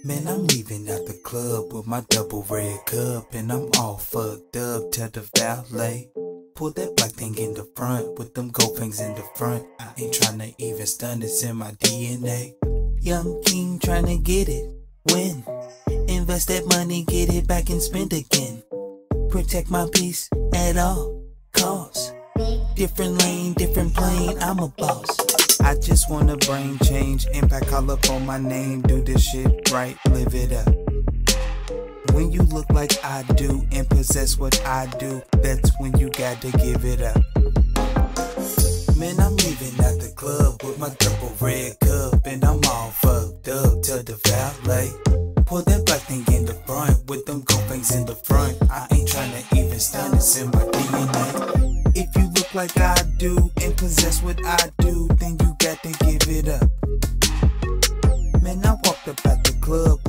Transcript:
Man, I'm leaving out the club with my double red cup, and I'm all fucked up. Tell the valet, pull that black thing in the front with them gold things in the front. I ain't tryna even stun, it's in my DNA. Young king tryna get it, win. Invest that money, get it back and spend again. Protect my peace at all costs. Different lane, different plane, I'm a boss. I just wanna bring change, impact all up on my name. Do this shit right, live it up. When you look like I do and possess what I do, that's when you got to give it up. Man, I'm leaving out the club with my double red cup, and I'm all fucked up. Tell the valet, pull that black thing in the front with them gold things in the front. I ain't tryna even stun, it's in my DNA. If you look like I do and possess what I do, then you got to give it up. Man, I walked up at the club